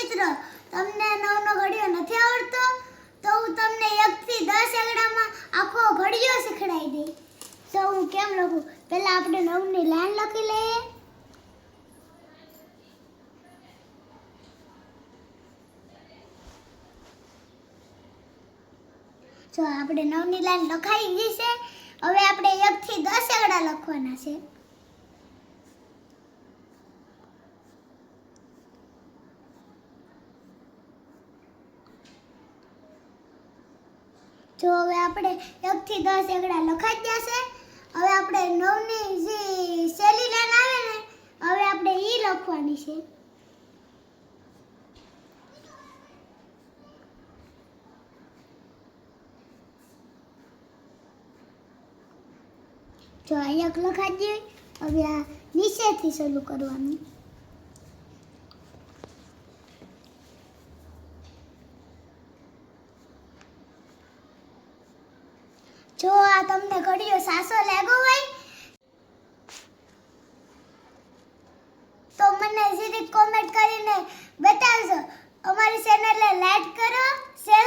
મિત્રો તમને 9 નો ઘડિયો નથી આવડતો તો હું તમને 1 થી 10 એકડામાં આખો ઘડિયો શીખડાઈ દઈ. તો હું કેમ લખું? પહેલા આપણે 9 ની લાઈન લખી લઈએ. જો આપણે 9 ની લાઈન લખાઈ ગઈ છે. હવે આપણે 1 થી 10 એકડા લખવાના છે. જો હવે આપણે 1 થી 10 એકડા લખાઈ ગયા છે. હવે આપણે 9 ની જે છેલ્લી લાઈન આવે ને હવે આપણે ઈ લખવાની છે. જો અહીંયા લખાઈ ગઈ. હવે આ નીચેથી શરૂ કરવાનું. જો આ તમને ઘડિયો સાસો લાગ્યો હોય તો મને જરીક કોમેન્ટ કરીને બતાવજો. અમારી ચેનલને લાઈક કરો, શેર